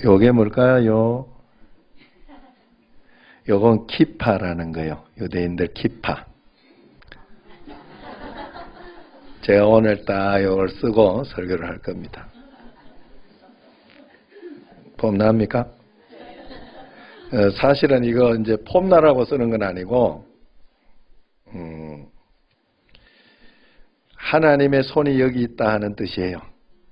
요게 뭘까요? 요건 키파라는 거예요. 유대인들 키파. 제가 오늘 딱 요걸 쓰고 설교를 할 겁니다. 폼납니까? 사실은 이거 이제 폼나라고 쓰는 건 아니고, 하나님의 손이 여기 있다 하는 뜻이에요.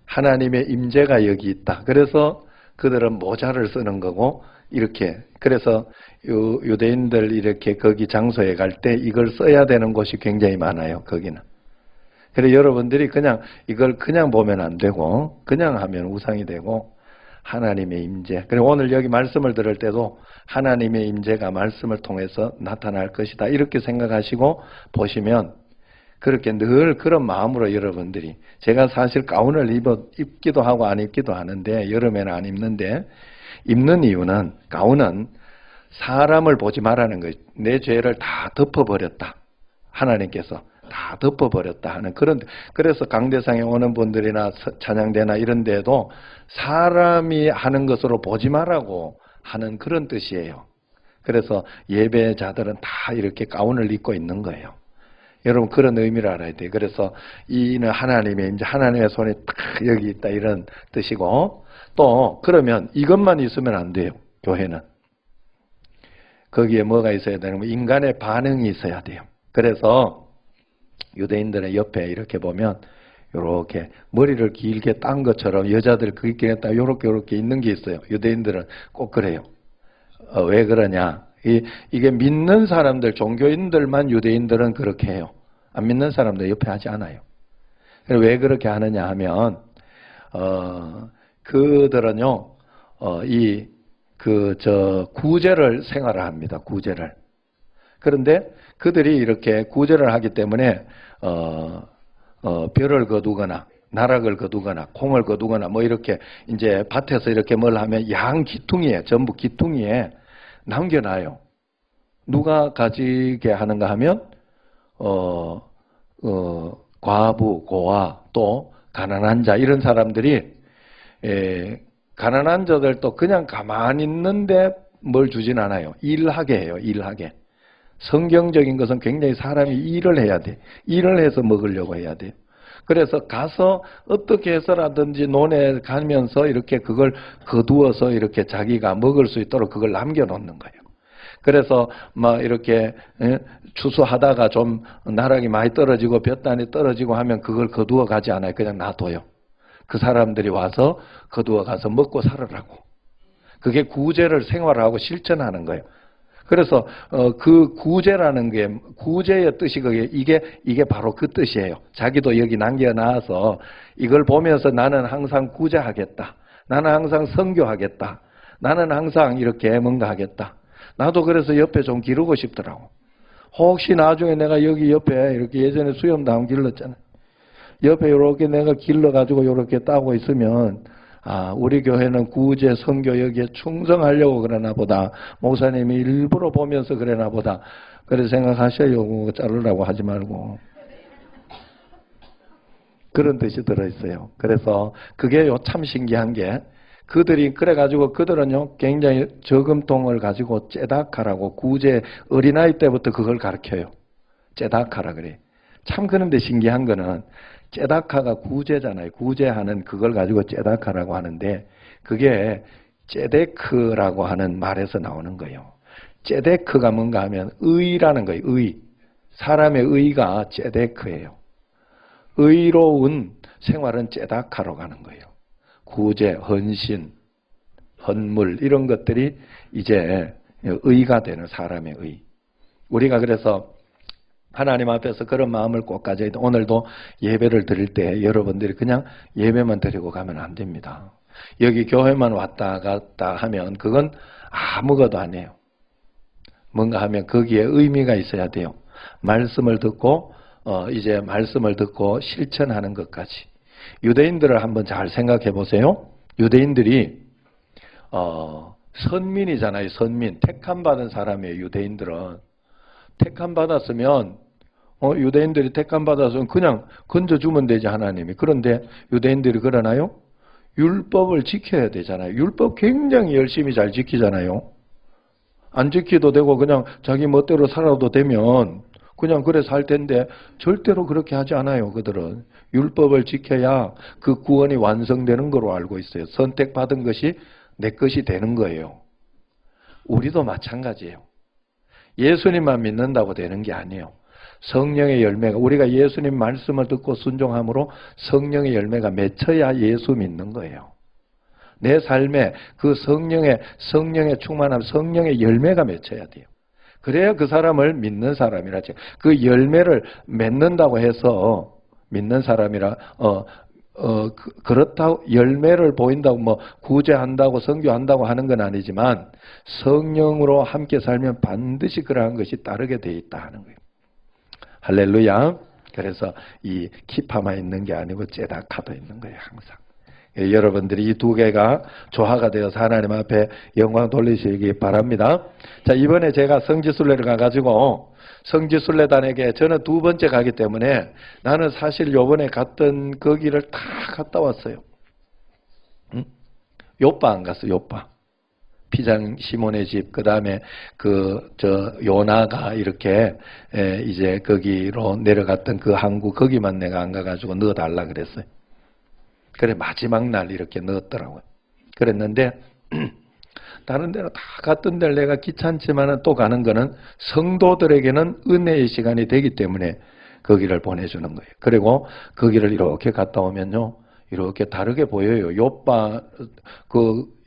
하나님의 임재가 여기 있다. 그래서 그들은 모자를 쓰는 거고, 이렇게. 그래서 유대인들 이렇게 거기 장소에 갈 때 이걸 써야 되는 곳이 굉장히 많아요, 거기는. 그래서 여러분들이 그냥 이걸 그냥 보면 안 되고, 그냥 하면 우상이 되고, 하나님의 임재. 그리고 오늘 여기 말씀을 들을 때도 하나님의 임재가 말씀을 통해서 나타날 것이다. 이렇게 생각하시고 보시면 그렇게 늘 그런 마음으로 여러분들이, 제가 사실 가운을 입기도 하고 안 입기도 하는데, 여름에는 안 입는데, 입는 이유는, 가운은 사람을 보지 말라는 거예요. 내 죄를 다 덮어버렸다. 하나님께서 다 덮어버렸다 하는 그런, 그래서 강대상에 오는 분들이나 찬양대나 이런 데도 사람이 하는 것으로 보지 말라고 하는 그런 뜻이에요. 그래서 예배자들은 다 이렇게 가운을 입고 있는 거예요. 여러분 그런 의미를 알아야 돼요. 그래서 이는 하나님의 이제 하나님의 손이 딱 여기 있다 이런 뜻이고, 또 그러면 이것만 있으면 안 돼요. 교회는 거기에 뭐가 있어야 되냐면 인간의 반응이 있어야 돼요. 그래서 유대인들의 옆에 이렇게 보면 요렇게 머리를 길게 딴 것처럼 여자들 그렇게 딱 요렇게 있는 게 있어요. 유대인들은 꼭 그래요. 왜 그러냐? 이게 믿는 사람들, 종교인들만 유대인들은 그렇게 해요. 안 믿는 사람들 옆에 하지 않아요. 왜 그렇게 하느냐 하면, 그들은요, 구제를 생활을 합니다. 구제를. 그런데 그들이 이렇게 구제를 하기 때문에, 벼를 거두거나, 나락을 거두거나, 콩을 거두거나, 뭐 이렇게, 이제 밭에서 이렇게 뭘 하면 양 기퉁이에, 전부 기퉁이에 남겨놔요. 누가 가지게 하는가 하면, 과부, 고아, 또 가난한 자, 이런 사람들이, 가난한 자들도 그냥 가만히 있는데 뭘 주진 않아요. 일하게 해요, 일하게. 성경적인 것은 굉장히 사람이 일을 해야 돼. 일을 해서 먹으려고 해야 돼요. 그래서 가서 어떻게 해서라든지 논에 가면서 이렇게 그걸 거두어서 이렇게 자기가 먹을 수 있도록 그걸 남겨놓는 거예요. 그래서 막 이렇게 추수하다가 좀 나락이 많이 떨어지고 볕단이 떨어지고 하면 그걸 거두어 가지 않아요. 그냥 놔둬요. 그 사람들이 와서 거두어 가서 먹고 살으라고. 그게 구제를 생활하고 실천하는 거예요. 그래서 그 구제라는 게, 구제의 뜻이 그게 이게 바로 그 뜻이에요. 자기도 여기 남겨놔서 이걸 보면서 나는 항상 구제하겠다. 나는 항상 선교하겠다. 나는 항상 이렇게 뭔가 하겠다. 나도 그래서 옆에 좀 기르고 싶더라고. 혹시 나중에 내가 여기 옆에 이렇게 예전에 수염도 한번 길렀잖아. 옆에 이렇게 내가 길러가지고 이렇게 따고 있으면, 아, 우리 교회는 구제, 선교 여기에 충성하려고 그러나 보다. 목사님이 일부러 보면서 그러나 보다. 그래 생각하셔요. 자르라고 하지 말고. 그런 뜻이 들어있어요. 그래서 그게 참 신기한 게, 그들이 그래가지고 그들은요 굉장히 저금통을 가지고 째닥하라고, 구제 어린아이 때부터 그걸 가르쳐요. 째닥하라 그래. 참 그런데 신기한 거는 째닥하가 구제잖아요. 구제하는 그걸 가지고 째닥하라고 하는데 그게 째데크라고 하는 말에서 나오는 거예요. 째데크가 뭔가 하면 의라는 거예요. 의. 사람의 의가 째데크예요. 의로운 생활은 째닥하러 가는 거예요. 구제, 헌신, 헌물 이런 것들이 이제 의가 되는 사람의 의. 우리가 그래서 하나님 앞에서 그런 마음을 꼭 가져야 돼. 오늘도 예배를 드릴 때 여러분들이 그냥 예배만 드리고 가면 안 됩니다. 여기 교회만 왔다 갔다 하면 그건 아무것도 아니에요. 뭔가 하면 거기에 의미가 있어야 돼요. 말씀을 듣고 이제 말씀을 듣고 실천하는 것까지. 유대인들을 한번 잘 생각해 보세요. 유대인들이 선민이잖아요. 선민. 택함 받은 사람이에요. 유대인들은. 택함 받았으면 유대인들이 택함 받았으면 그냥 건져주면 되지 하나님이. 그런데 유대인들이 그러나요? 율법을 지켜야 되잖아요. 율법 굉장히 열심히 잘 지키잖아요. 안 지켜도 되고 그냥 자기 멋대로 살아도 되면 그냥 그래 살 텐데 절대로 그렇게 하지 않아요. 그들은 율법을 지켜야 그 구원이 완성되는 거로 알고 있어요. 선택받은 것이 내 것이 되는 거예요. 우리도 마찬가지예요. 예수님만 믿는다고 되는 게 아니에요. 성령의 열매가, 우리가 예수님 말씀을 듣고 순종함으로 성령의 열매가 맺혀야 예수 믿는 거예요. 내 삶에 그 성령의 충만함, 성령의 열매가 맺혀야 돼요. 그래야 그 사람을 믿는 사람이라죠. 그 열매를 맺는다고 해서 믿는 사람이라, 그렇다고 열매를 보인다고 뭐 구제한다고 선교한다고 하는 건 아니지만 성령으로 함께 살면 반드시 그러한 것이 따르게 돼 있다 하는 거예요. 할렐루야. 그래서 이 키파만 있는 게 아니고 제다카도 있는 거예요. 항상. 여러분들이 이 두 개가 조화가 되어서 하나님 앞에 영광 돌리시기 바랍니다. 자, 이번에 제가 성지순례를 가가지고 성지순례단에게 저는 두 번째 가기 때문에 나는 사실 요번에 갔던 거기를 다 갔다 왔어요. 응? 요빠 안 갔어, 요빠. 피장 시몬의 집, 그 다음에 요나가 이렇게, 이제 거기로 내려갔던 그 항구, 거기만 내가 안 가가지고 넣어달라 그랬어요. 그래, 마지막 날 이렇게 넣었더라고요. 그랬는데, 다른 데는 다 갔던 데를 내가 귀찮지만 또 가는 거는 성도들에게는 은혜의 시간이 되기 때문에 거기를 보내주는 거예요. 그리고 거기를 이렇게 갔다 오면요, 이렇게 다르게 보여요. 요빠,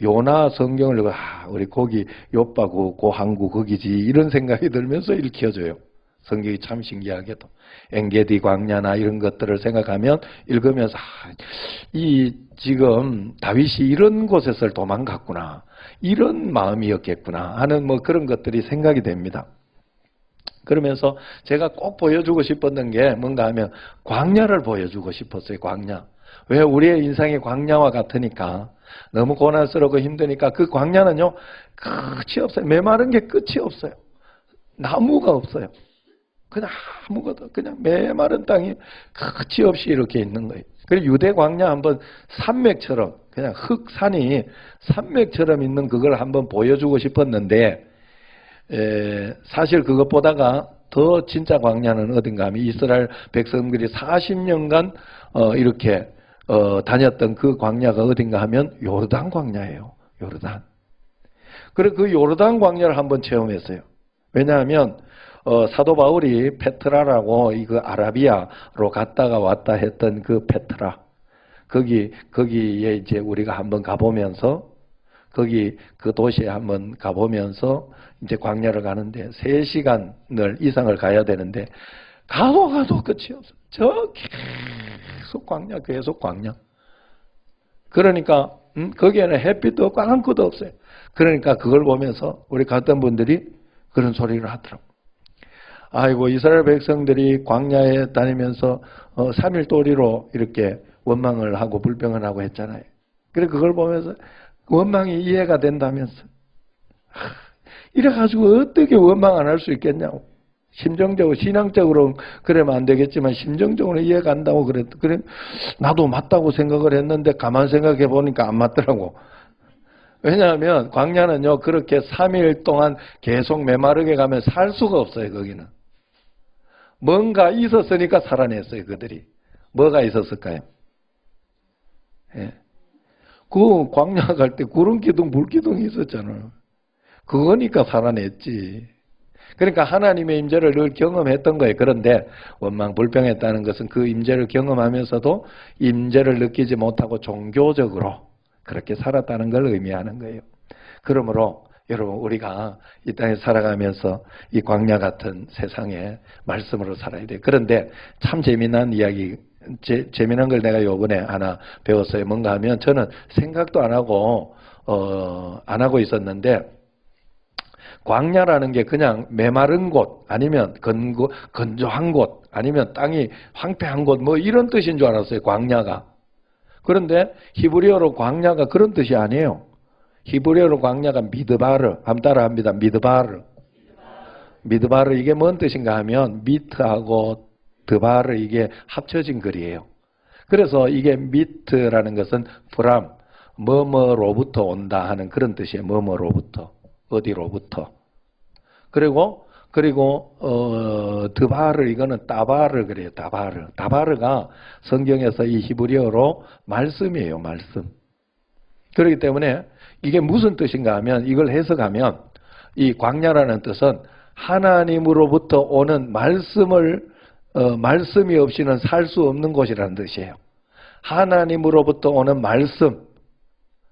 요나 성경을, 우리 거기 요빠 그 항구 거기지, 이런 생각이 들면서 읽혀져요. 성경이 참 신기하게도. 엔게디 광야나 이런 것들을 생각하면 읽으면서, 지금 다윗이 이런 곳에서 도망갔구나. 이런 마음이었겠구나 하는 뭐 그런 것들이 생각이 됩니다. 그러면서 제가 꼭 보여주고 싶었던 게 뭔가 하면 광야를 보여주고 싶었어요. 광야. 왜? 우리의 인생이 광야와 같으니까. 너무 고난스럽고 힘드니까 그 광야는요, 끝이 없어요. 메마른 게 끝이 없어요. 나무가 없어요. 그냥 아무것도, 그냥 메마른 땅이 끝이 없이 이렇게 있는 거예요. 그리고 유대 광야 한번 산맥처럼, 그냥 흑산이 산맥처럼 있는 그걸 한번 보여주고 싶었는데, 사실 그것보다가 더 진짜 광야는 어딘가 하면 이스라엘 백성들이 40년간 이렇게 다녔던 그 광야가 어딘가 하면 요르단 광야예요. 요르단. 그래서 그 요르단 광야를 한번 체험했어요. 왜냐하면 사도 바울이 페트라라고 이거 아라비아로 갔다가 왔다 했던 그 페트라, 거기에 이제 우리가 한번 가보면서, 거기 그 도시에 한번 가보면서 이제 광야를 가는데 3시간을 이상을 가야 되는데 가도 끝이 없어. 저 계속 광야, 계속 광야. 그러니까 거기에는 햇빛도 없고 아무것도 없어요. 그러니까 그걸 보면서 우리 갔던 분들이 그런 소리를 하더라고. 아이고, 이스라엘 백성들이 광야에 다니면서 3일도리로 이렇게 원망을 하고 불평을 하고 했잖아요. 그래 그걸 보면서 원망이 이해가 된다면서. 이래가지고 어떻게 원망 안 할 수 있겠냐고. 심정적으로, 신앙적으로 그러면 안 되겠지만 심정적으로 이해가 간다고 그래. 나도 맞다고 생각을 했는데 가만 생각해 보니까 안 맞더라고. 왜냐하면 광야는요, 그렇게 3일 동안 계속 메마르게 가면 살 수가 없어요. 거기는 뭔가 있었으니까 살아냈어요. 그들이 뭐가 있었을까요? 예. 그 광야 갈 때 구름기둥 불기둥이 있었잖아요. 그거니까 살아냈지. 그러니까 하나님의 임재를 늘 경험했던 거예요. 그런데 원망 불평했다는 것은 그 임재를 경험하면서도 임재를 느끼지 못하고 종교적으로 그렇게 살았다는 걸 의미하는 거예요. 그러므로 여러분, 우리가 이 땅에 살아가면서 이 광야 같은 세상에 말씀으로 살아야 돼요. 그런데 참 재미난 이야기, 재미난 걸 내가 요번에 하나 배웠어요. 뭔가 하면 저는 생각도 안 하고 있었는데, 광야라는 게 그냥 메마른 곳, 아니면 건조한 곳, 아니면 땅이 황폐한 곳, 뭐 이런 뜻인 줄 알았어요. 광야가. 그런데 히브리어로 광야가 그런 뜻이 아니에요. 히브리어로 광야가 미드바르, 한번 따라합니다. 미드바르. 미드바르, 이게 뭔 뜻인가 하면 미트하고 드바르, 이게 합쳐진 글이에요. 그래서 이게 미트라는 것은 from, 뭐뭐로부터 온다 하는 그런 뜻이에요. 뭐뭐로부터, 어디로부터. 그리고 드바르, 이거는 따바르 그래요. 따바르. 따바르가 성경에서 이 히브리어로 말씀이에요. 말씀. 그렇기 때문에 이게 무슨 뜻인가 하면, 이걸 해석하면 이 광야라는 뜻은 하나님으로부터 오는 말씀이 없이는 살 수 없는 곳이라는 뜻이에요. 하나님으로부터 오는 말씀,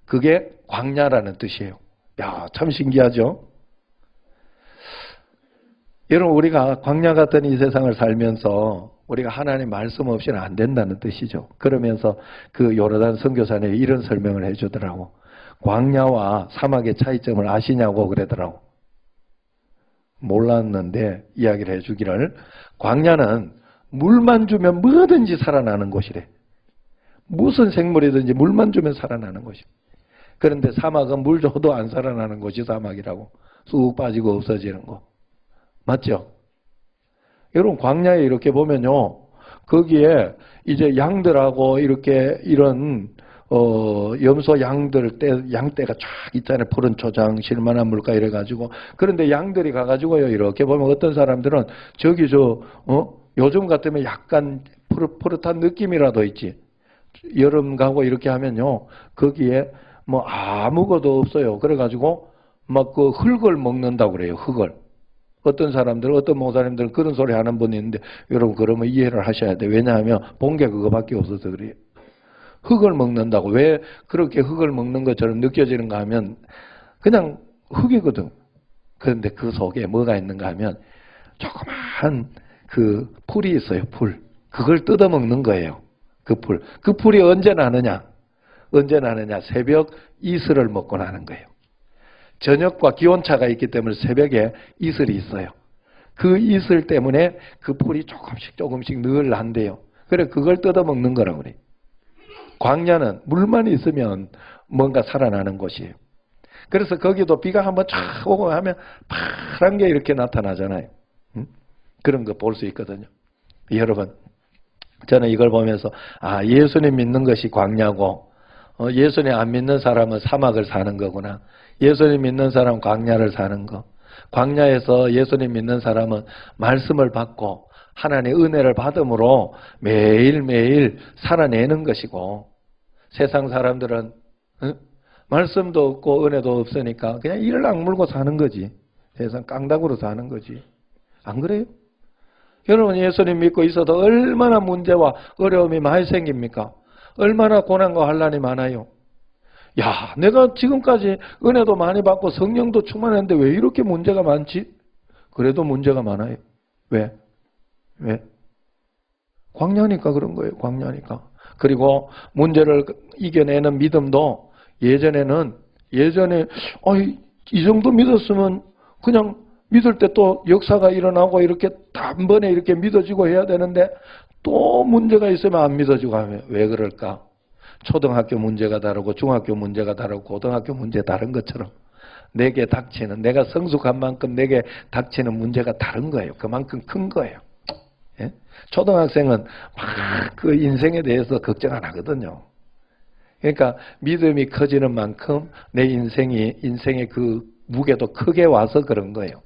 그게 광야라는 뜻이에요. 야, 참 신기하죠? 여러분, 우리가 광야 같은 이 세상을 살면서 우리가 하나님 말씀 없이는 안 된다는 뜻이죠. 그러면서 그 요르단 선교사님이 이런 설명을 해주더라고. 광야와 사막의 차이점을 아시냐고 그러더라고. 몰랐는데 이야기를 해주기를, 광야는 물만 주면 뭐든지 살아나는 곳이래. 무슨 생물이든지 물만 주면 살아나는 곳이. 그런데 사막은 물 줘도 안 살아나는 곳이 사막이라고. 쑥 빠지고 없어지는 거. 맞죠? 여러분, 광야에 이렇게 보면요, 거기에 이제 양들하고 이렇게 이런 염소 양들 양떼가 쫙 있잖아요. 푸른 초장, 실만한 물가 이래가지고. 그런데 양들이 가가지고요, 이렇게 보면 어떤 사람들은 저기 요즘 같으면 약간 푸릇푸릇한 느낌이라도 있지. 여름 가고 이렇게 하면요, 거기에 뭐 아무것도 없어요. 그래가지고 막 그 흙을 먹는다고 그래요. 흙을. 어떤 사람들, 어떤 목사님들은 그런 소리 하는 분이 있는데, 여러분 그러면 이해를 하셔야 돼요. 왜냐하면 본 게 그거밖에 없어서 그래요. 흙을 먹는다고. 왜 그렇게 흙을 먹는 것처럼 느껴지는가 하면 그냥 흙이거든. 그런데 그 속에 뭐가 있는가 하면 조그마한 그 풀이 있어요. 풀. 그걸 뜯어먹는 거예요. 그 풀. 그 풀이 언제 나느냐? 언제 나느냐? 새벽 이슬을 먹고 나는 거예요. 저녁과 기온차가 있기 때문에 새벽에 이슬이 있어요. 그 이슬 때문에 그 풀이 조금씩 늘 난대요. 그래, 그걸 뜯어먹는 거라고 그래요. 광야는 물만 있으면 뭔가 살아나는 곳이에요. 그래서 거기도 비가 한번 쫙 오고 하면 파란 게 이렇게 나타나잖아요. 그런 거 볼 수 있거든요. 여러분, 저는 이걸 보면서 예수님 믿는 것이 광야고 예수님 안 믿는 사람은 사막을 사는 거구나. 예수님 믿는 사람은 광야를 사는 거. 광야에서 예수님 믿는 사람은 말씀을 받고 하나님의 은혜를 받음으로 매일매일 살아내는 것이고, 세상 사람들은 말씀도 없고 은혜도 없으니까 그냥 이를 악물고 사는 거지. 세상 깡다구로 사는 거지. 안 그래요? 여러분, 예수님 믿고 있어도 얼마나 문제와 어려움이 많이 생깁니까? 얼마나 고난과 환난이 많아요. 야, 내가 지금까지 은혜도 많이 받고 성령도 충만했는데 왜 이렇게 문제가 많지? 그래도 문제가 많아요. 왜? 광야니까 그런 거예요. 광야니까. 그리고 문제를 이겨내는 믿음도 예전에 이 정도 믿었으면 그냥 믿을 때 또 역사가 일어나고 이렇게 단번에 이렇게 믿어지고 해야 되는데 또 문제가 있으면 안 믿어지고 하면 왜 그럴까? 초등학교 문제가 다르고 중학교 문제가 다르고 고등학교 문제 다른 것처럼 내게 닥치는, 내가 성숙한 만큼 내게 닥치는 문제가 다른 거예요. 그만큼 큰 거예요. 예? 초등학생은 막 그 인생에 대해서 걱정 안 하거든요. 그러니까 믿음이 커지는 만큼 내 인생의 그 무게도 크게 와서 그런 거예요.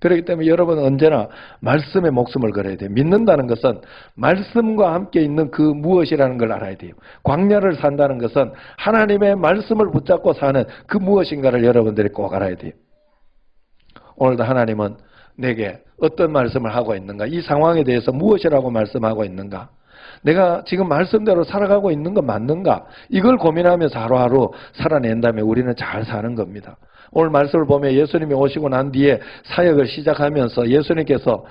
그렇기 때문에 여러분은 언제나 말씀에 목숨을 걸어야 돼요. 믿는다는 것은 말씀과 함께 있는 그 무엇이라는 걸 알아야 돼요. 광야를 산다는 것은 하나님의 말씀을 붙잡고 사는 그 무엇인가를 여러분들이 꼭 알아야 돼요. 오늘도 하나님은 내게 어떤 말씀을 하고 있는가? 이 상황에 대해서 무엇이라고 말씀하고 있는가? 내가 지금 말씀대로 살아가고 있는 건 맞는가? 이걸 고민하면서 하루하루 살아낸다면 우리는 잘 사는 겁니다. 오늘 말씀을 보면 예수님이 오시고 난 뒤에 사역을 시작하면서 예수님께서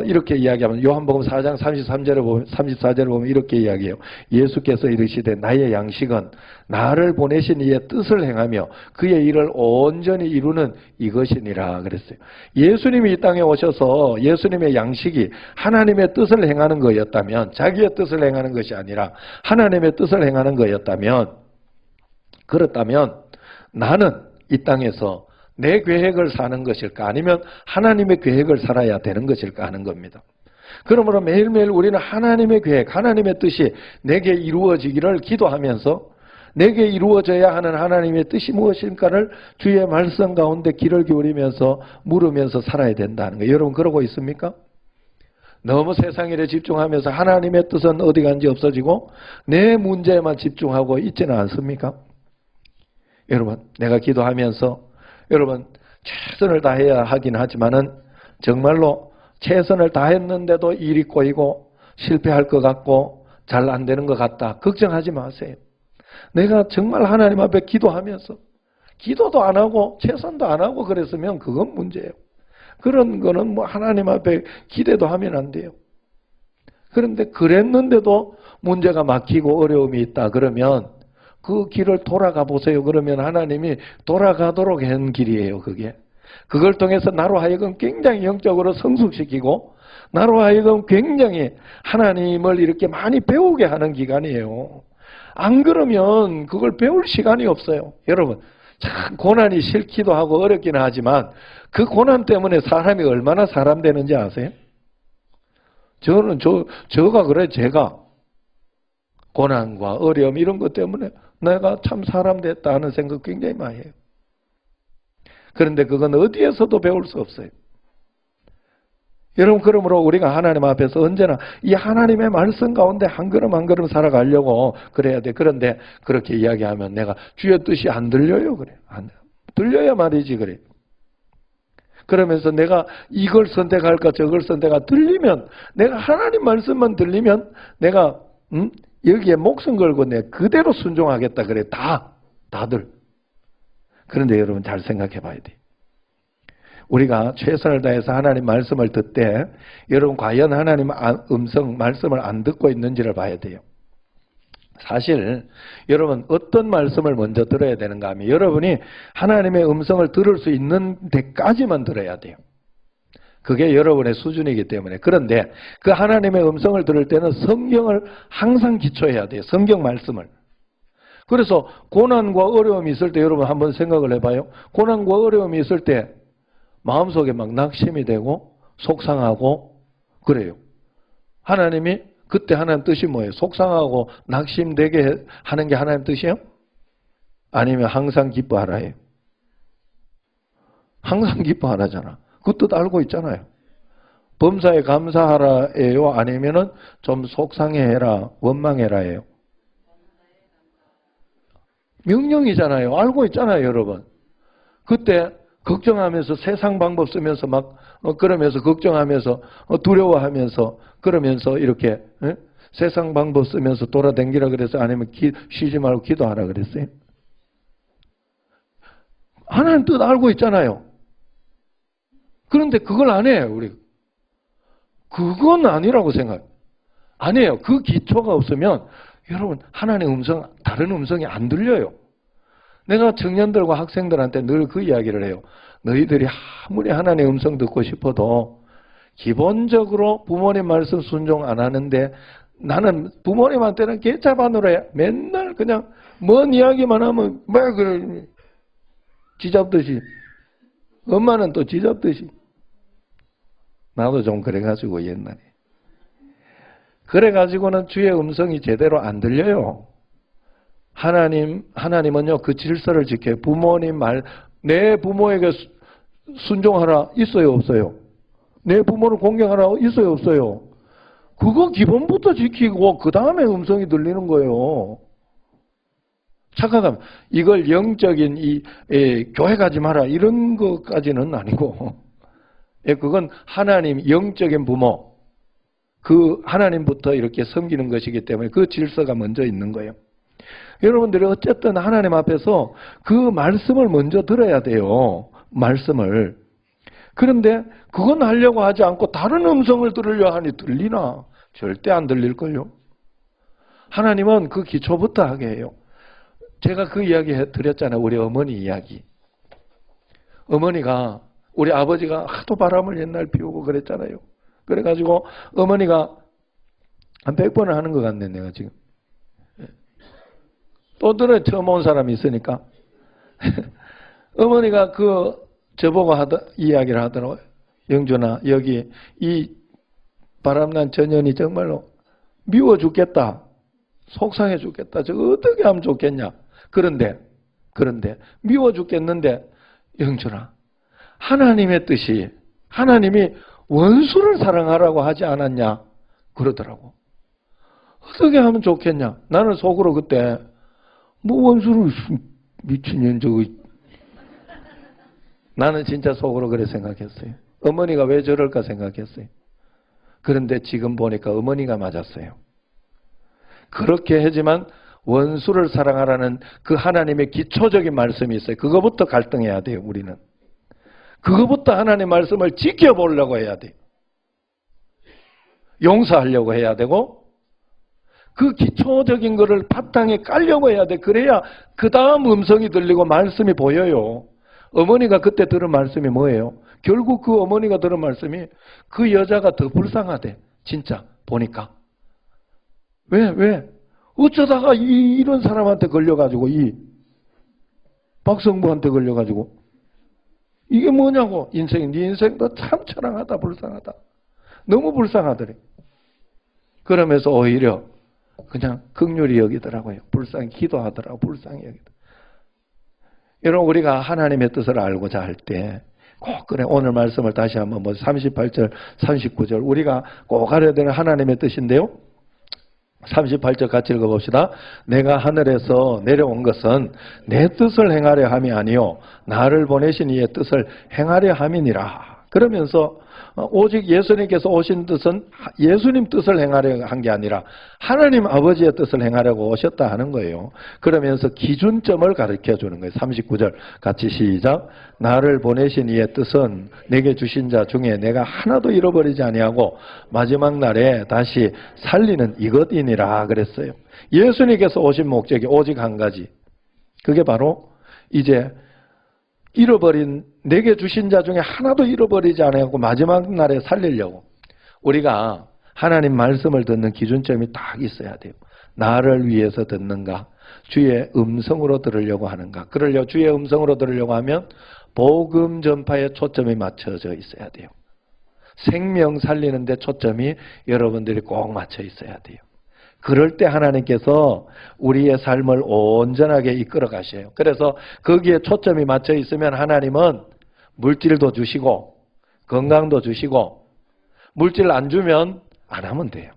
이렇게 이야기하면 요한복음 4장 34절에 보면 이렇게 이야기해요. 예수께서 이르시되 나의 양식은 나를 보내신 이의 뜻을 행하며 그의 일을 온전히 이루는 이것이니라 그랬어요. 예수님이 이 땅에 오셔서 예수님의 양식이 하나님의 뜻을 행하는 거였다면, 자기의 뜻을 행하는 것이 아니라 하나님의 뜻을 행하는 거였다면, 그렇다면 나는 이 땅에서 내 계획을 사는 것일까 아니면 하나님의 계획을 살아야 되는 것일까 하는 겁니다. 그러므로 매일매일 우리는 하나님의 계획, 하나님의 뜻이 내게 이루어지기를 기도하면서 내게 이루어져야 하는 하나님의 뜻이 무엇인가를 주의 말씀 가운데 귀를 기울이면서 물으면서 살아야 된다는 거예요. 여러분 그러고 있습니까? 너무 세상 일에 집중하면서 하나님의 뜻은 어디 간지 없어지고 내 문제에만 집중하고 있지는 않습니까? 여러분 내가 기도하면서 여러분 최선을 다해야 하긴 하지만은 정말로 최선을 다했는데도 일이 꼬이고 실패할 것 같고 잘 안 되는 것 같다. 걱정하지 마세요. 내가 정말 하나님 앞에 기도하면서 기도도 안 하고 최선도 안 하고 그랬으면 그건 문제예요. 그런 거는 뭐 하나님 앞에 기대도 하면 안 돼요. 그런데 그랬는데도 문제가 막히고 어려움이 있다 그러면 그 길을 돌아가 보세요. 그러면 하나님이 돌아가도록 한 길이에요. 그게. 그걸 통해서 나로 하여금 굉장히 영적으로 성숙시키고 나로 하여금 굉장히 하나님을 이렇게 많이 배우게 하는 기간이에요. 안 그러면 그걸 배울 시간이 없어요. 여러분 참 고난이 싫기도 하고 어렵기는 하지만 그 고난 때문에 사람이 얼마나 사람 되는지 아세요? 저가 그래. 제가 고난과 어려움 이런 것 때문에 내가 참 사람 됐다 하는 생각 굉장히 많이 해요. 그런데 그건 어디에서도 배울 수 없어요. 여러분 그러므로 우리가 하나님 앞에서 언제나 이 하나님의 말씀 가운데 한 걸음 한 걸음 살아가려고 그래야 돼. 그런데 그렇게 이야기하면 내가 주의 뜻이 안 들려요. 그래. 안 들려야 말이지. 그래. 그러면서 내가 이걸 선택할까 저걸 선택할까 들리면 내가 하나님 말씀만 들리면 내가 여기에 목숨 걸고 내 그대로 순종하겠다. 그래. 다들. 그런데 여러분 잘 생각해 봐야 돼. 우리가 최선을 다해서 하나님 말씀을 듣되 여러분 과연 하나님 음성 말씀을 안 듣고 있는지를 봐야 돼요. 사실 여러분 어떤 말씀을 먼저 들어야 되는가 하면 여러분이 하나님의 음성을 들을 수 있는 데까지만 들어야 돼요. 그게 여러분의 수준이기 때문에. 그런데 그 하나님의 음성을 들을 때는 성경을 항상 기초해야 돼요. 성경 말씀을. 그래서 고난과 어려움이 있을 때 여러분 한번 생각을 해봐요. 고난과 어려움이 있을 때 마음속에 막 낙심이 되고 속상하고 그래요. 하나님이 그때 하나님 뜻이 뭐예요? 속상하고 낙심되게 하는 게 하나님 뜻이에요? 아니면 항상 기뻐하라예요? 항상 기뻐하라잖아. 그 뜻 알고 있잖아요. 범사에 감사하라예요? 아니면은 좀 속상해해라, 원망해라예요? 명령이잖아요. 알고 있잖아요, 여러분. 그때 걱정하면서 세상 방법 쓰면서 막 그러면서 걱정하면서 두려워하면서 그러면서 이렇게 세상 방법 쓰면서 돌아다니라 그랬어요? 아니면 쉬지 말고 기도하라 그랬어요? 하나님 뜻 알고 있잖아요. 그런데 그걸 안 해요, 우리. 그건 아니라고 생각해요. 아니에요. 그 기초가 없으면 여러분 하나님의 음성, 다른 음성이 안 들려요. 내가 청년들과 학생들한테 늘 그 이야기를 해요. 너희들이 아무리 하나님의 음성 듣고 싶어도 기본적으로 부모님 말씀 순종 안 하는데 나는 부모님한테는 개차반으로 해. 맨날 그냥 먼 이야기만 하면 막 그래 쥐잡듯이. 엄마는 또 쥐잡듯이. 나도 좀 그래가지고 옛날에. 그래가지고는 주의 음성이 제대로 안 들려요. 하나님은요, 그 질서를 지켜요. 부모님 말, 내 부모에게 순종하라, 있어요, 없어요? 내 부모를 공경하라, 있어요, 없어요? 그거 기본부터 지키고, 그 다음에 음성이 들리는 거예요. 착각하면, 이걸 영적인 교회 가지 마라, 이런 것까지는 아니고, 그건 하나님, 영적인 부모, 그 하나님부터 이렇게 섬기는 것이기 때문에 그 질서가 먼저 있는 거예요. 여러분들이 어쨌든 하나님 앞에서 그 말씀을 먼저 들어야 돼요. 말씀을. 그런데 그건 하려고 하지 않고 다른 음성을 들으려 하니 들리나? 절대 안 들릴걸요. 하나님은 그 기초부터 하게 해요. 제가 그 이야기 드렸잖아요. 우리 어머니 이야기. 어머니가 우리 아버지가 하도 바람을 옛날 피우고 그랬잖아요. 그래가지고 어머니가 한 100번을 하는 것 같네 내가 지금. 또 들어 처음 온 사람이 있으니까. 어머니가 저보고 이야기를 하더라고요. 영준아, 여기 이 바람난 전현이 정말로 미워 죽겠다. 속상해 죽겠다. 저거 어떻게 하면 좋겠냐. 그런데 미워 죽겠는데 영준아, 하나님의 뜻이 하나님이 원수를 사랑하라고 하지 않았냐 그러더라고. 어떻게 하면 좋겠냐. 나는 속으로 그때 뭐 원수를 미친년 저거. 나는 진짜 속으로 그래 생각했어요. 어머니가 왜 저럴까 생각했어요. 그런데 지금 보니까 어머니가 맞았어요. 그렇게 하지만 원수를 사랑하라는 그 하나님의 기초적인 말씀이 있어요. 그거부터 갈등해야 돼요, 우리는. 그거부터 하나님의 말씀을 지켜보려고 해야 돼요. 용서하려고 해야 되고, 그 기초적인 거를 바탕에 깔려고 해야 돼. 그래야 그 다음 음성이 들리고 말씀이 보여요. 어머니가 그때 들은 말씀이 뭐예요? 결국 그 어머니가 들은 말씀이 그 여자가 더 불쌍하대. 진짜 보니까. 왜? 어쩌다가 이런 사람한테 걸려가지고 이 박성부한테 걸려가지고 이게 뭐냐고. 네 인생도 참 처량하다, 불쌍하다. 너무 불쌍하더래. 그러면서 오히려 그냥 긍휼히 여기더라고요. 불쌍히 기도하더라고. 불쌍히 여기더라고요. 여러분, 우리가 하나님의 뜻을 알고자 할 때 꼭 그래. 오늘 말씀을 다시 한번 38절, 39절 우리가 꼭 알아야 되는 하나님의 뜻인데요. 38절 같이 읽어봅시다. 내가 하늘에서 내려온 것은 내 뜻을 행하려 함이 아니요 나를 보내신 이의 뜻을 행하려 함이니라. 그러면서 오직 예수님께서 오신 뜻은 예수님 뜻을 행하려 한 게 아니라 하나님 아버지의 뜻을 행하려고 오셨다 하는 거예요. 그러면서 기준점을 가르쳐 주는 거예요. 39절 같이 시작. 나를 보내신 이의 뜻은 내게 주신 자 중에 내가 하나도 잃어버리지 아니하고 마지막 날에 다시 살리는 이것이니라 그랬어요. 예수님께서 오신 목적이 오직 한 가지. 그게 바로 이제 잃어버린 내게 주신 자 중에 하나도 잃어버리지 않고 마지막 날에 살리려고. 우리가 하나님 말씀을 듣는 기준점이 딱 있어야 돼요. 나를 위해서 듣는가? 주의 음성으로 들으려고 하는가? 그러려 주의 음성으로 들으려고 하면 복음 전파에 초점이 맞춰져 있어야 돼요. 생명 살리는 데 초점이 여러분들이 꼭 맞춰 있어야 돼요. 그럴 때 하나님께서 우리의 삶을 온전하게 이끌어 가셔요. 그래서 거기에 초점이 맞춰 있으면 하나님은 물질도 주시고 건강도 주시고, 물질 안 주면 안 하면 돼요.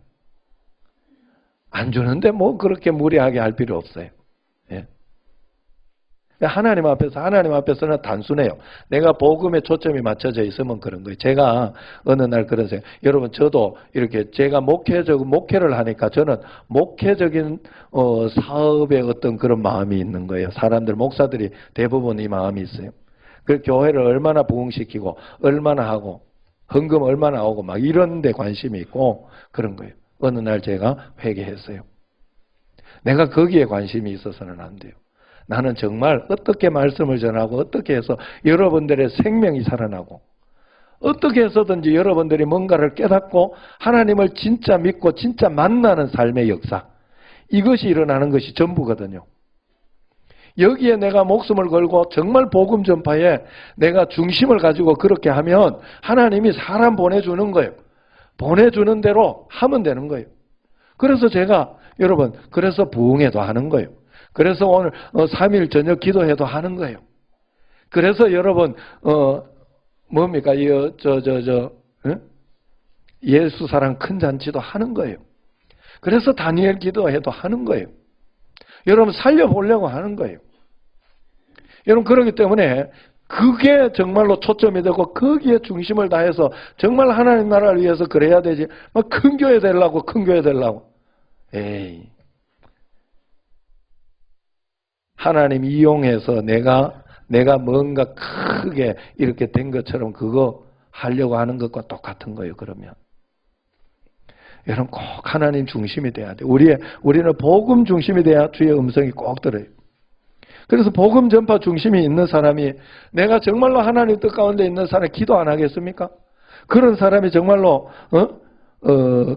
안 주는데 뭐 그렇게 무리하게 할 필요 없어요. 예. 하나님 앞에서는 단순해요. 내가 복음에 초점이 맞춰져 있으면 그런 거예요. 제가 어느 날 그런 생각, 여러분 저도 이렇게 제가 목회를 하니까 저는 목회적인 사업에 어떤 그런 마음이 있는 거예요. 사람들, 목사들이 대부분 이 마음이 있어요. 그 교회를 얼마나 부흥시키고 얼마나 하고 헌금 얼마나 오고 막 이런 데 관심이 있고 그런 거예요. 어느 날 제가 회개했어요. 내가 거기에 관심이 있어서는 안 돼요. 나는 정말 어떻게 말씀을 전하고 어떻게 해서 여러분들의 생명이 살아나고 어떻게 해서든지 여러분들이 뭔가를 깨닫고 하나님을 진짜 믿고 진짜 만나는 삶의 역사, 이것이 일어나는 것이 전부거든요. 여기에 내가 목숨을 걸고 정말 복음 전파에 내가 중심을 가지고 그렇게 하면 하나님이 사람 보내주는 거예요. 보내주는 대로 하면 되는 거예요. 그래서 제가 여러분, 그래서 부흥회도 하는 거예요. 그래서 오늘 3일 저녁 기도회도 하는 거예요. 그래서 여러분 뭡니까? 예수 사랑 큰 잔치도 하는 거예요. 그래서 다니엘 기도회도 하는 거예요. 여러분 살려보려고 하는 거예요. 여러분 그렇기 때문에 그게 정말로 초점이 되고 거기에 중심을 다해서 정말 하나님 나라를 위해서 그래야 되지. 막 큰 교회 되려고 큰 교회 되려고. 에이. 하나님 이용해서 내가 뭔가 크게 이렇게 된 것처럼 그거 하려고 하는 것과 똑같은 거예요. 그러면 여러분 꼭 하나님 중심이 돼야 돼요. 우리는 복음 중심이 돼야 주의 음성이 꼭 들어요. 그래서 복음 전파 중심이 있는 사람이, 내가 정말로 하나님 뜻 가운데 있는 사람이 기도 안 하겠습니까? 그런 사람이 정말로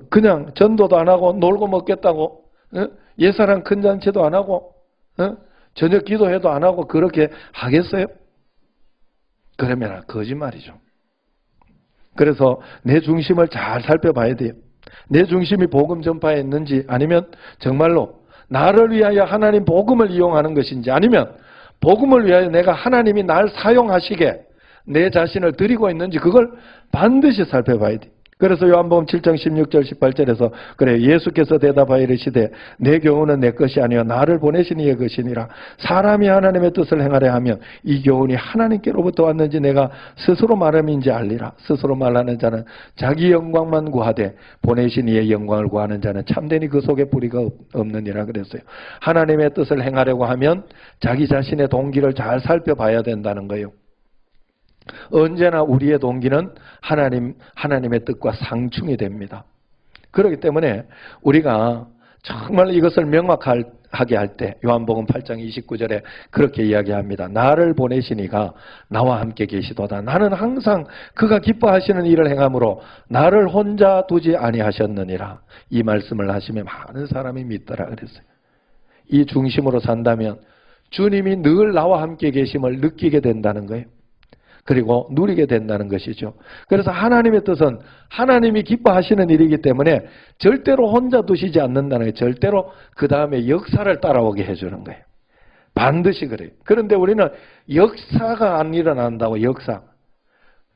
그냥 전도도 안 하고 놀고 먹겠다고 예사랑 큰 잔치도 안 하고 저녁 기도해도 안 하고 그렇게 하겠어요? 그러면 거짓말이죠. 그래서 내 중심을 잘 살펴봐야 돼요. 내 중심이 복음 전파에 있는지, 아니면 정말로 나를 위하여 하나님 복음을 이용하는 것인지, 아니면 복음을 위하여 내가 하나님이 날 사용하시게 내 자신을 드리고 있는지, 그걸 반드시 살펴봐야 돼. 그래서 요한복음 7장 16절 18절에서 그래, 예수께서 대답하여 이르시되 내 교훈은 내 것이 아니요 나를 보내신 이의 것이니라. 사람이 하나님의 뜻을 행하려 하면 이 교훈이 하나님께로부터 왔는지 내가 스스로 말함인지 알리라. 스스로 말하는 자는 자기 영광만 구하되 보내신 이의 영광을 구하는 자는 참되니 그 속에 뿌리가 없느니라 그랬어요. 하나님의 뜻을 행하려고 하면 자기 자신의 동기를 잘 살펴봐야 된다는 거예요. 언제나 우리의 동기는 하나님의 뜻과 상충이 됩니다. 그렇기 때문에 우리가 정말 이것을 명확하게 할 때 요한복음 8장 29절에 그렇게 이야기합니다. 나를 보내신 이가 나와 함께 계시도다. 나는 항상 그가 기뻐하시는 일을 행함으로 나를 혼자 두지 아니하셨느니라. 이 말씀을 하시면 많은 사람이 믿더라 그랬어요. 이 중심으로 산다면 주님이 늘 나와 함께 계심을 느끼게 된다는 거예요. 그리고 누리게 된다는 것이죠. 그래서 하나님의 뜻은 하나님이 기뻐하시는 일이기 때문에 절대로 혼자 두시지 않는다는 거예요. 절대로 그 다음에 역사를 따라오게 해주는 거예요. 반드시 그래요. 그런데 우리는 역사가 안 일어난다고. 역사.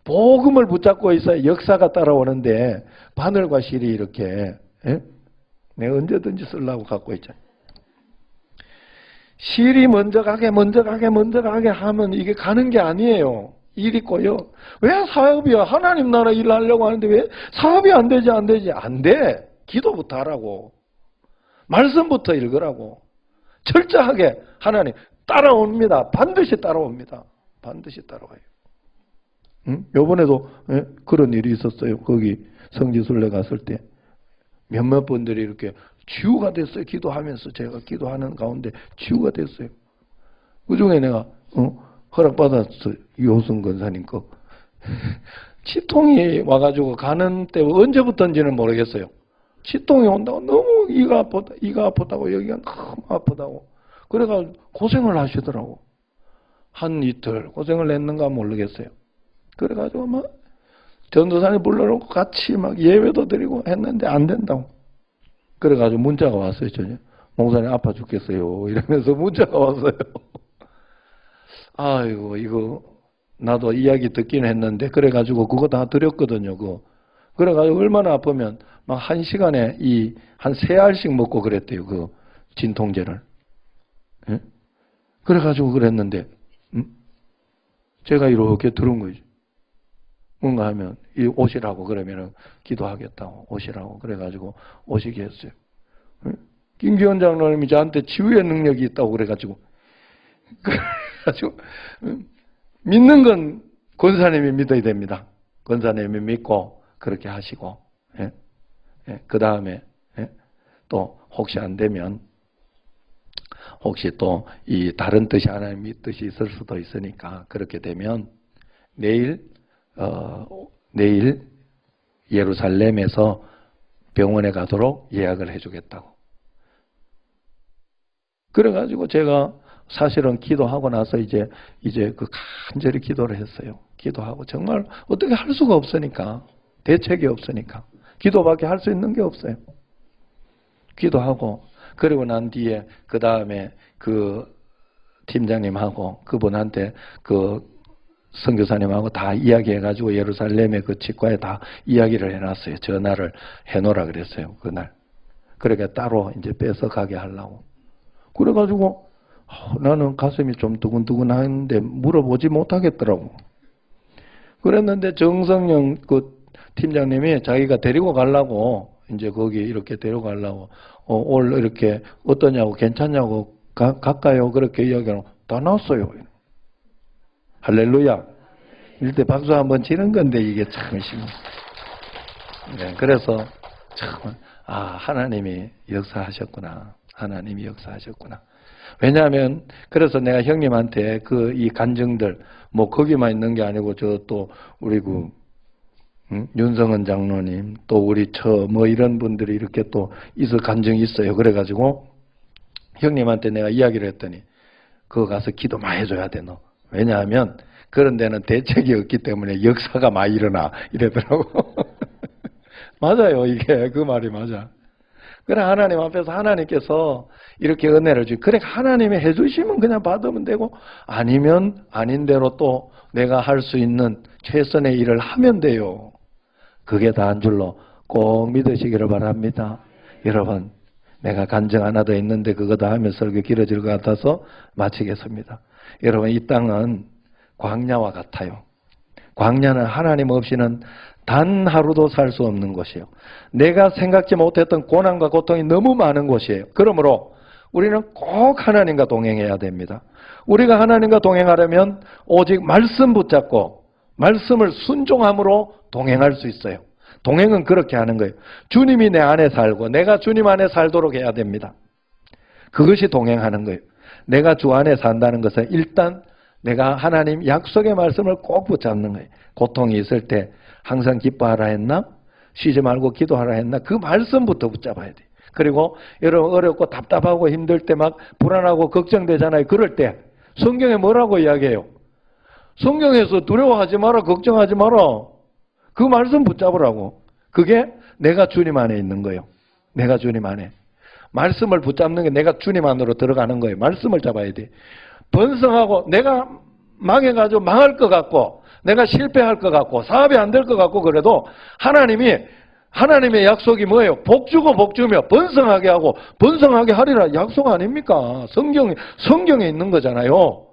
복음을 붙잡고 있어야 역사가 따라오는데 바늘과 실이 이렇게 내가 언제든지 쓰려고 갖고 있잖아요. 실이 먼저 가게 하면 이게 가는 게 아니에요. 일이 꼬여. 왜 사업이야? 하나님 나라 일을 하려고 하는데 왜 사업이 안 되지? 안 돼. 기도부터 하라고. 말씀부터 읽으라고. 철저하게 하나님 따라옵니다. 반드시 따라옵니다. 반드시 따라와요. 응? 요번에도 그런 일이 있었어요. 거기 성지순례 갔을 때 몇몇 분들이 이렇게 치유가 됐어요. 기도하면서 제가 기도하는 가운데 치유가 됐어요. 그 중에 내가 허락받았어요. 이호승 권사님 거. 치통이 와가지고 가는 때 언제부터인지는 모르겠어요. 치통이 온다고 너무 이가 아프다고 여기가 너무 아프다고. 그래가지고 고생을 하시더라고. 한 이틀 고생을 했는가 모르겠어요. 그래가지고 막 전도사님 불러놓고 같이 막 예배도 드리고 했는데 안 된다고. 그래가지고 문자가 왔어요. 전혀. 목사님 아파 죽겠어요. 이러면서 문자가 왔어요. 아이고 이거 나도 이야기 듣긴 했는데 그래가지고 그거 다 드렸거든요. 그거. 그래가지고 얼마나 아프면 막 한 시간에 한 3알씩 먹고 그랬대요. 그 진통제를. 예? 그래가지고 그랬는데 제가 이렇게 들은 거죠. 뭔가 하면 오시라고 그러면은 기도하겠다고 오시라고 그래가지고 오시게 했어요. 김기현 장로님이 저한테 치유의 능력이 있다고 그래가지고 믿는 건 권사님이 믿어야 됩니다. 권사님이 믿고 그렇게 하시고 그 다음에 또 혹시 안 되면 혹시 또 이 다른 뜻이 하나님의 뜻이 있을 수도 있으니까 그렇게 되면 내일 예루살렘에서 병원에 가도록 예약을 해주겠다고. 그래가지고 제가 사실은 기도하고 나서 이제 그 간절히 기도를 했어요. 기도하고 정말 어떻게 할 수가 없으니까. 대책이 없으니까. 기도밖에 할 수 있는 게 없어요. 기도하고 그리고 난 뒤에 그 다음에 그 팀장님하고 그분한테 그 선교사님하고 다 이야기해가지고 예루살렘의 그 치과에 다 이야기를 해놨어요. 전화를 해놓으라 그랬어요. 그날. 그러니까 따로 이제 뺏어가게 하려고. 그래가지고 나는 가슴이 좀 두근두근하는데 물어보지 못하겠더라고. 그랬는데 정성영 그 팀장님이 자기가 데리고 가려고 이제 거기 이렇게 데려가려고 올 이렇게 어떠냐고 괜찮냐고 갈까요? 그렇게 이야기하고 다 나왔어요. 할렐루야. 이때 박수 한번 치는 건데 이게 참 심해. 네, 그래서 참 하나님이 역사하셨구나. 하나님이 역사하셨구나. 왜냐하면 그래서 내가 형님한테 이 간증들 뭐 거기만 있는 게 아니고 저 또 우리 윤성은 장로님 또 우리 뭐 이런 분들이 이렇게 또 간증이 있어요. 그래가지고 형님한테 내가 이야기를 했더니 그거 가서 기도 많이 해줘야 돼 너. 왜냐하면 그런 데는 대책이 없기 때문에 역사가 많이 일어나 이러더라고. 맞아요. 이게 그 말이 맞아. 그래 하나님 앞에서 하나님께서 이렇게 은혜를 주고 그래 하나님이 해주시면 그냥 받으면 되고 아니면 아닌 대로 또 내가 할 수 있는 최선의 일을 하면 돼요. 그게 다인 줄로 꼭 믿으시기를 바랍니다. 여러분 내가 간증 하나 더 있는데 그거 다 하면 설교 길어질 것 같아서 마치겠습니다. 여러분 이 땅은 광야와 같아요. 광야는 하나님 없이는 단 하루도 살 수 없는 곳이에요. 내가 생각지 못했던 고난과 고통이 너무 많은 곳이에요. 그러므로 우리는 꼭 하나님과 동행해야 됩니다. 우리가 하나님과 동행하려면 오직 말씀 붙잡고 말씀을 순종함으로 동행할 수 있어요. 동행은 그렇게 하는 거예요. 주님이 내 안에 살고 내가 주님 안에 살도록 해야 됩니다. 그것이 동행하는 거예요. 내가 주 안에 산다는 것은 일단 내가 하나님 약속의 말씀을 꼭 붙잡는 거예요. 고통이 있을 때 항상 기뻐하라 했나? 쉬지 말고 기도하라 했나? 그 말씀부터 붙잡아야 돼요. 그리고 여러분 어렵고 답답하고 힘들 때 막 불안하고 걱정되잖아요. 그럴 때 성경에 뭐라고 이야기해요? 성경에서 두려워하지 마라, 걱정하지 마라. 그 말씀 붙잡으라고. 그게 내가 주님 안에 있는 거예요. 내가 주님 안에. 말씀을 붙잡는 게 내가 주님 안으로 들어가는 거예요. 말씀을 잡아야 돼. 번성하고 내가 망해가지고 망할 것 같고 내가 실패할 것 같고 사업이 안 될 것 같고 그래도 하나님의 약속이 뭐예요? 복 주고 복 주며 번성하게 하고 번성하게 하리라 약속 아닙니까? 성경에 있는 거잖아요.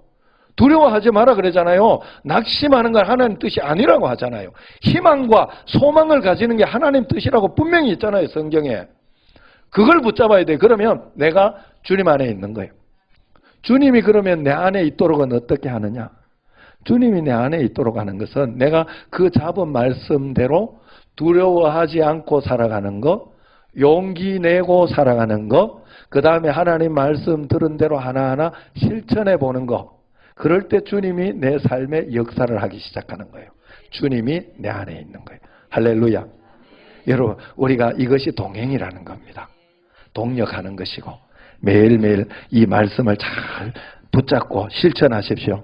두려워하지 마라 그러잖아요. 낙심하는 건 하나님 뜻이 아니라고 하잖아요. 희망과 소망을 가지는 게 하나님 뜻이라고 분명히 있잖아요. 성경에. 그걸 붙잡아야 돼. 그러면 내가 주님 안에 있는 거예요. 주님이 그러면 내 안에 있도록은 어떻게 하느냐? 주님이 내 안에 있도록 하는 것은 내가 그 잡은 말씀대로 두려워하지 않고 살아가는 거, 용기 내고 살아가는 거, 그 다음에 하나님 말씀 들은 대로 하나하나 실천해 보는 거. 그럴 때 주님이 내 삶에 역사를 하기 시작하는 거예요. 주님이 내 안에 있는 거예요. 할렐루야. 여러분 우리가 이것이 동행이라는 겁니다. 동력하는 것이고 매일매일 이 말씀을 잘 붙잡고 실천하십시오.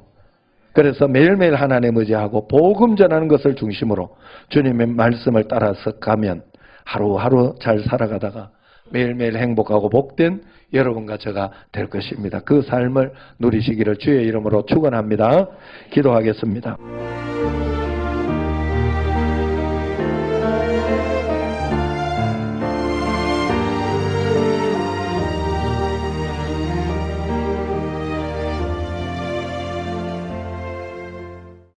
그래서 매일매일 하나님 의지하고 복음 전하는 것을 중심으로 주님의 말씀을 따라서 가면 하루하루 잘 살아가다가 매일매일 행복하고 복된 여러분과 제가 될 것입니다. 그 삶을 누리시기를 주의 이름으로 축원합니다. 기도하겠습니다.